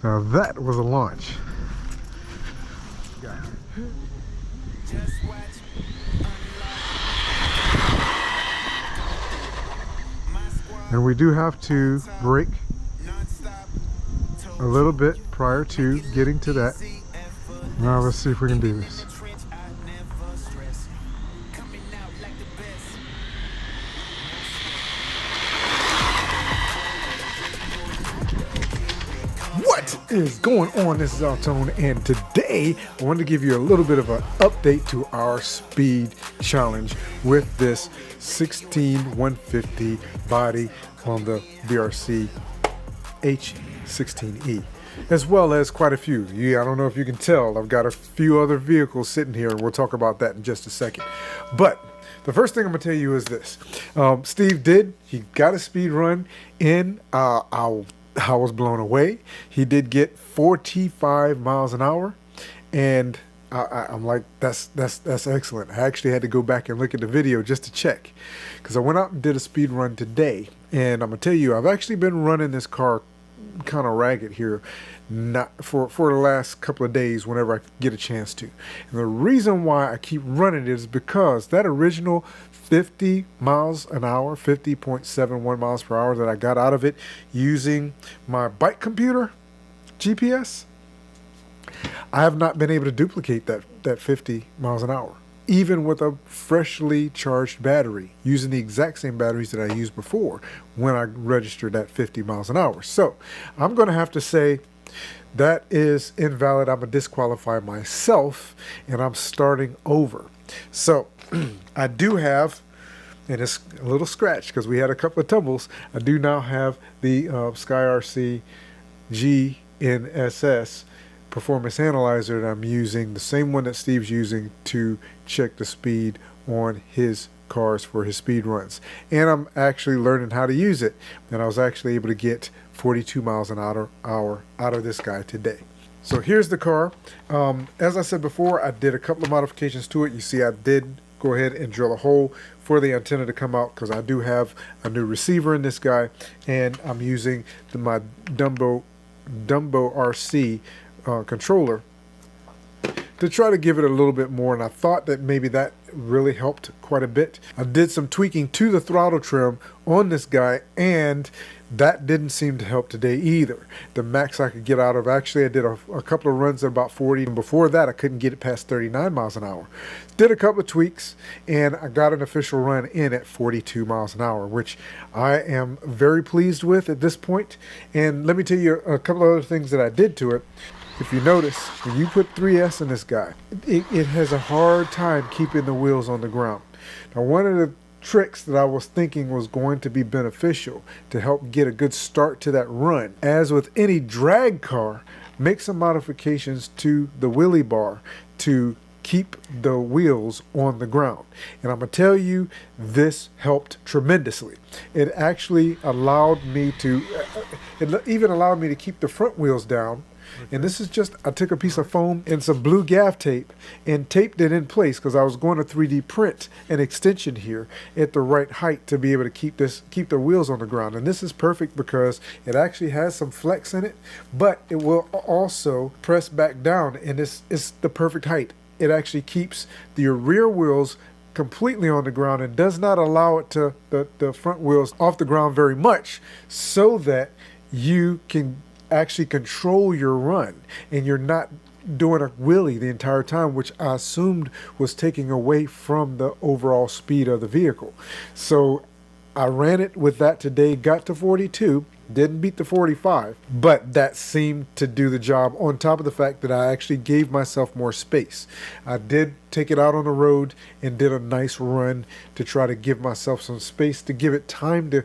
Now that was a launch. And we do have to brake a little bit prior to getting to that. Now let's see if we can do this. What is going on? This is Altone, and today I wanted to give you a little bit of an update to our speed challenge with this 16150 body on the DEERC H16E, as well as quite a few. I don't know if you can tell, I've got a few other vehicles sitting here, and we'll talk about that in just a second. But the first thing I'm going to tell you is this. Steve he got a speed run in. I was blown away. He did get 45 miles an hour, and I'm like, that's excellent. I actually had to go back and look at the video just to check, because I went out and did a speed run today, and I'm gonna tell you, I've actually been running this car kind of ragged here, not for the last couple of days whenever I get a chance to. And the reason why I keep running it is because that original 50 miles an hour, 50.71 miles per hour that I got out of it using my bike computer GPS, I have not been able to duplicate that 50 miles an hour, even with a freshly charged battery, using the exact same batteries that I used before when I registered at 50 miles an hour. So I'm going to have to say that is invalid. I'm going to disqualify myself, and I'm starting over. So I do have, and it's a little scratch because we had a couple of tumbles, I do now have the SkyRC GNSS performance analyzer that I'm using, the same one that Steve's using to check the speed on his cars for his speed runs. And I'm actually learning how to use it, and I was actually able to get 42 miles an hour out of this guy today. So here's the car. As I said before, I did a couple of modifications to it. You see, I did go ahead and drill a hole for the antenna to come out, because I do have a new receiver in this guy, and I'm using my Dumbo RC controller to try to give it a little bit more, and I thought that maybe that really helped quite a bit. I did some tweaking to the throttle trim on this guy, and that didn't seem to help today either. The max I could get out of, actually I did a couple of runs at about 40, and before that I couldn't get it past 39 miles an hour. Did a couple of tweaks, and I got an official run in at 42 miles an hour, which I am very pleased with at this point. And let me tell you a couple of other things that I did to it. If you notice, when you put 3S in this guy, it has a hard time keeping the wheels on the ground. Now, one of the tricks that I was thinking was going to be beneficial to help get a good start to that run, as with any drag car, make some modifications to the wheelie bar to keep the wheels on the ground. And I'm gonna tell you, this helped tremendously. It actually allowed me to, it even allowed me to keep the front wheels down. And this is just, I took a piece of foam and some blue gaff tape and taped it in place, because I was going to 3D print an extension here at the right height to be able to keep the wheels on the ground. And this is perfect because it actually has some flex in it, but it will also press back down, and it's the perfect height. It actually keeps your rear wheels completely on the ground and does not allow it to the front wheels off the ground very much, so that you can actually control your run and you're not doing a wheelie the entire time, which I assumed was taking away from the overall speed of the vehicle. So I ran it with that today, got to 42, didn't beat the 45, but that seemed to do the job, on top of the fact that I actually gave myself more space. I did take it out on the road and did a nice run to try to give myself some space, to give it time to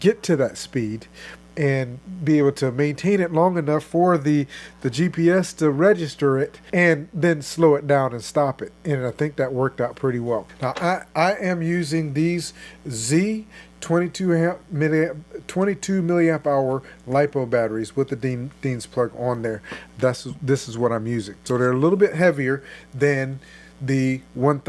get to that speed and be able to maintain it long enough for the GPS to register it and then slow it down and stop it. And I think that worked out pretty well. Now I am using these Z 22 milliamp hour LiPo batteries with the Dean's plug on there. This is what I'm using. So they're a little bit heavier than the around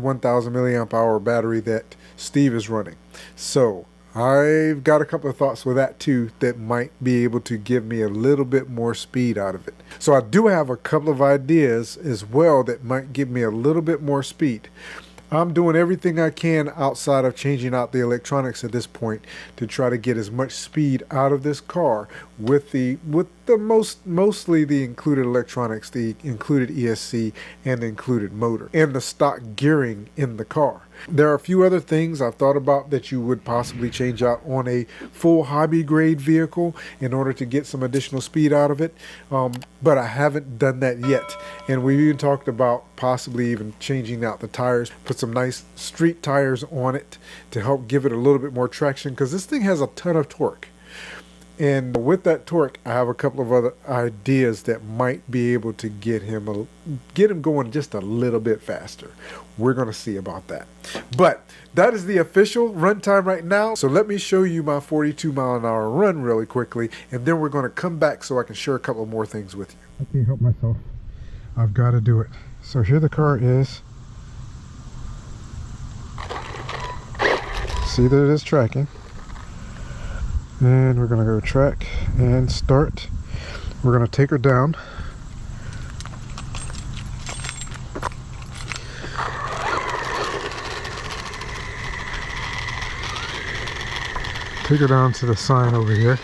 1000 milliamp hour battery that Steve is running. So I've got a couple of thoughts with that too that might be able to give me a little bit more speed out of it. So I do have a couple of ideas as well that might give me a little bit more speed. I'm doing everything I can outside of changing out the electronics at this point to try to get as much speed out of this car with the mostly the included electronics, the included ESC and the included motor and the stock gearing in the car. There are a few other things I've thought about that you would possibly change out on a full hobby grade vehicle in order to get some additional speed out of it, but I haven't done that yet. And we even talked about possibly even changing out the tires, put some nice street tires on it to help give it a little bit more traction, because this thing has a ton of torque. And with that torque, I have a couple of other ideas that might be able to get him going just a little bit faster. We're going to see about that. But that is the official runtime right now. So let me show you my 42-mile-an-hour run really quickly, and then we're going to come back so I can share a couple more things with you. I can't help myself. I've got to do it. So here the car is. See that it is tracking. And we're going to go track and start. We're going to take her down. Take her down to the sign over here.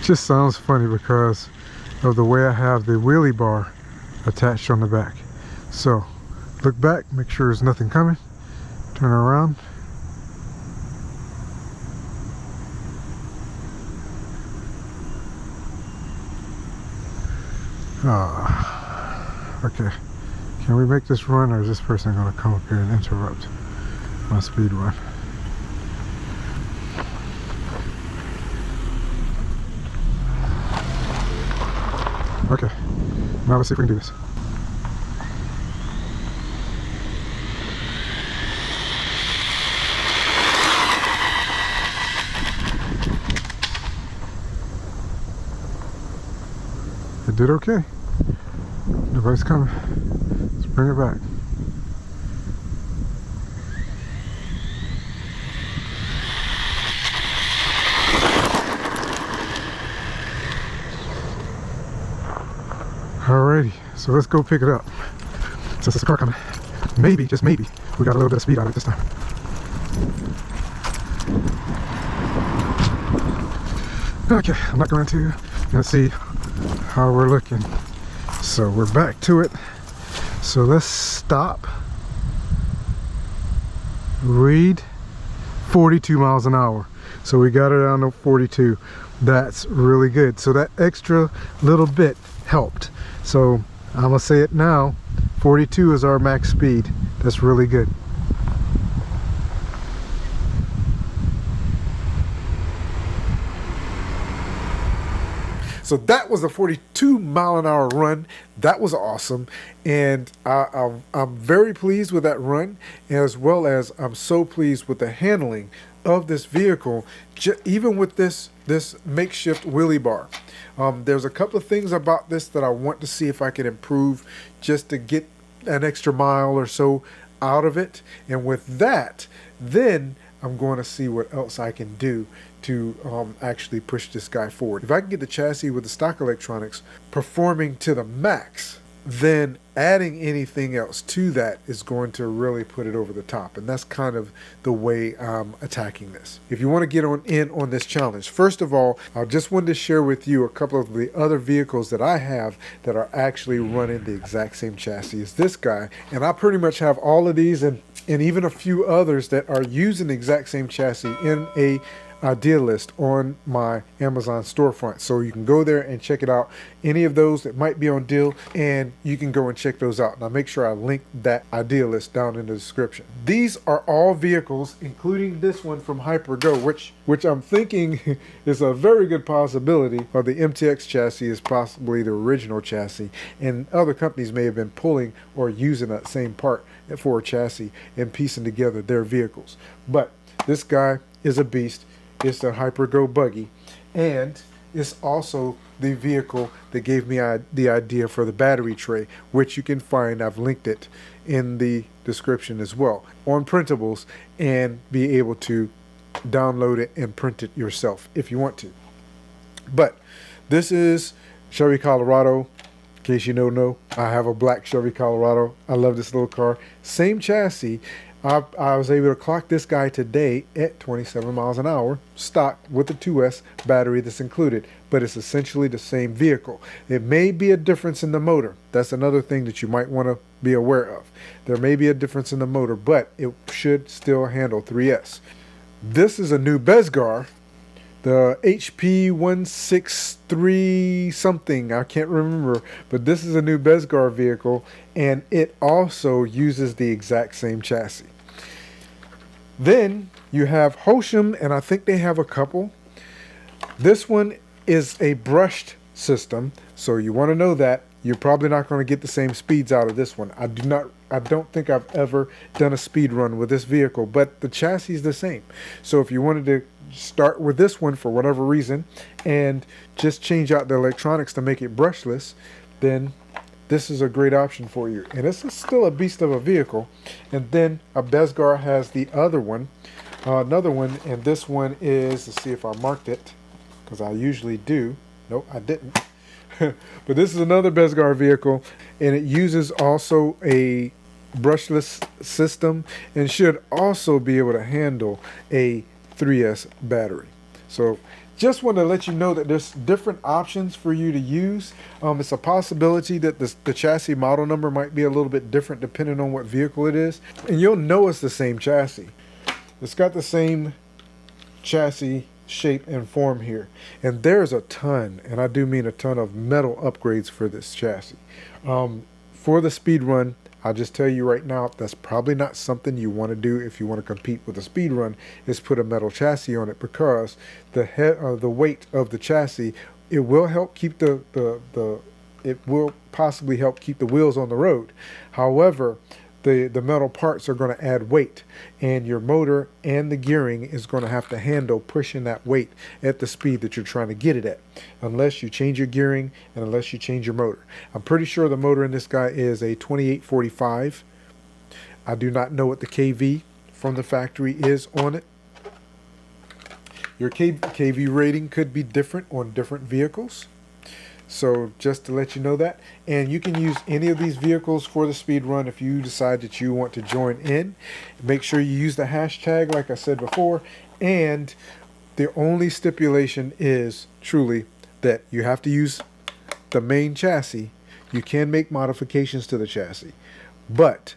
Just sounds funny because of the way I have the wheelie bar attached on the back. So look back, make sure there's nothing coming, turn around. Okay, can we make this run, or is this person going to come up here and interrupt my speed run? Okay, now let's see if we can do this. It did okay. Nobody's coming. Let's bring it back. Alrighty, so let's go pick it up. Since there's a car coming, maybe, just maybe, we got a little bit of speed out of it this time. Okay, I'm not going to. Let's see how we're looking. So we're back to it. So let's stop. Read 42 miles an hour. So we got it down to 42. That's really good. So that extra little bit helped. So I'm gonna say it now, 42 is our max speed. That's really good. So that was a 42-mile-an-hour run. That was awesome, and I'm very pleased with that run, as well as I'm so pleased with the handling of this vehicle, even with this makeshift wheelie bar. There's a couple of things about this that I want to see if I can improve, just to get an extra mile or so out of it. And with that, then I'm going to see what else I can do to actually push this guy forward. If I can get the chassis with the stock electronics performing to the max, then adding anything else to that is going to really put it over the top. And that's kind of the way I'm attacking this. If you want to get in on this challenge, first of all, I just wanted to share with you a couple of the other vehicles that I have that are actually running the exact same chassis as this guy. And I pretty much have all of these and even a few others that are using the exact same chassis in a deal list on my Amazon storefront. So you can go there and check it out. Any of those that might be on deal, and you can go and check those out. Now make sure I link that idea list down in the description. These are all vehicles, including this one from HyperGo, which I'm thinking is a very good possibility, or the MTX chassis is possibly the original chassis, and other companies may have been pulling or using that same part for a chassis and piecing together their vehicles. But this guy is a beast. It's the HyperGo buggy, and it's also the vehicle that gave me the idea for the battery tray, which you can find, I've linked it in the description as well, on printables, and be able to download it and print it yourself if you want to. But this is Chevy Colorado. In case you don't know, I have a black Chevy Colorado. I love this little car. Same chassis. I was able to clock this guy today at 27 miles an hour, stock with the 2S battery that's included, but it's essentially the same vehicle. It may be a difference in the motor. That's another thing that you might want to be aware of. There may be a difference in the motor, but it should still handle 3S. This is a new Bezgar, the HP16E something, I can't remember, but this is a new Bezgar vehicle, and it also uses the exact same chassis. Then you have Hosham, and I think they have a couple. This one is a brushed system, so you want to know that you're probably not going to get the same speeds out of this one. I don't think I've ever done a speed run with this vehicle, but the chassis is the same. So if you wanted to start with this one for whatever reason and just change out the electronics to make it brushless, then this is a great option for you. And this is still a beast of a vehicle. And then a Bezgar has the other one, another one, and this one is, let's see if I marked it, because I usually do. Nope, I didn't. But this is another Bezgar vehicle, and it uses also a brushless system and should also be able to handle a 3S battery. So just want to let you know that there's different options for you to use. It's a possibility that the chassis model number might be a little bit different depending on what vehicle it is, and you'll know it's the same chassis. It's got the same chassis shape and form here, and there's a ton, and I do mean a ton, of metal upgrades for this chassis. For the speed run, I'll just tell you right now, that's probably not something you want to do if you want to compete with a speed run, is put a metal chassis on it, because the weight of the chassis, it will help keep it will possibly help keep the wheels on the road. However, the metal parts are going to add weight, and your motor and the gearing is going to have to handle pushing that weight at the speed that you're trying to get it at, unless you change your gearing and unless you change your motor. I'm pretty sure the motor in this guy is a 2845. I do not know what the KV from the factory is on it. Your KV rating could be different on different vehicles. So just to let you know that. And you can use any of these vehicles for the speed run if you decide that you want to join in. Make sure you use the hashtag like I said before. And the only stipulation is truly that you have to use the main chassis. You can make modifications to the chassis, but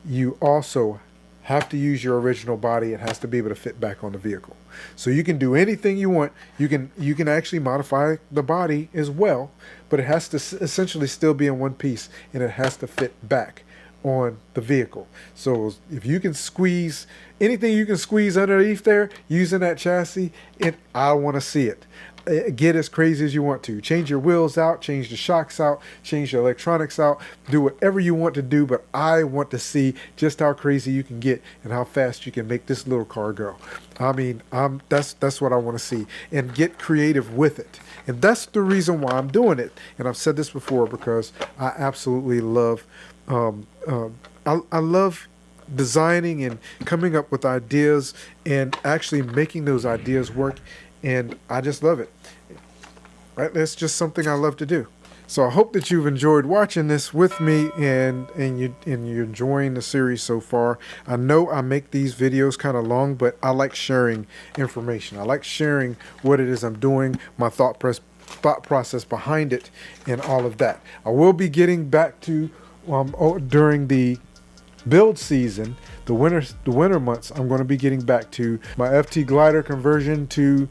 you also have to use your original body. It has to be able to fit back on the vehicle. So you can do anything you want. You can actually modify the body as well, but it has to essentially still be in one piece, and it has to fit back on the vehicle. So if you can squeeze anything you can squeeze underneath there using that chassis, I want to see it. Get as crazy as you want to. Change your wheels out, change the shocks out, change the electronics out, do whatever you want to do, but I want to see just how crazy you can get and how fast you can make this little car go. I mean, that's what I want to see, and get creative with it. And that's the reason why I'm doing it. And I've said this before, because I absolutely love I love designing and coming up with ideas and actually making those ideas work. And I just love it. Right? That's just something I love to do. So I hope that you've enjoyed watching this with me, and you're enjoying the series so far. I know I make these videos kind of long, but I like sharing information. I like sharing what it is I'm doing, my thought process behind it, and all of that. I will be getting back to during the build season, the winter months. I'm going to be getting back to my FT glider conversion to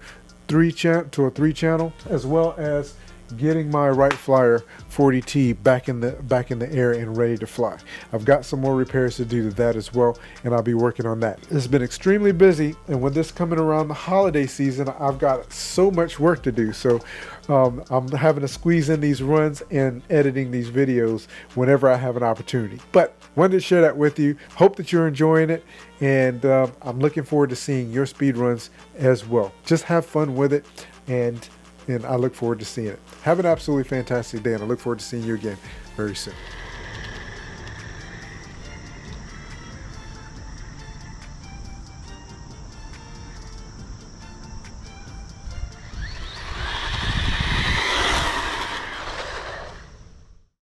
a 3-channel, as well as getting my Wright Flyer 40T back in the air and ready to fly. I've got some more repairs to do to that as well, and I'll be working on that. It's been extremely busy, and with this coming around the holiday season, I've got so much work to do. So I'm having to squeeze in these runs and editing these videos whenever I have an opportunity. But wanted to share that with you. Hope that you're enjoying it, and I'm looking forward to seeing your speed runs as well. Just have fun with it, and and I look forward to seeing it. Have an absolutely fantastic day, and I look forward to seeing you again very soon.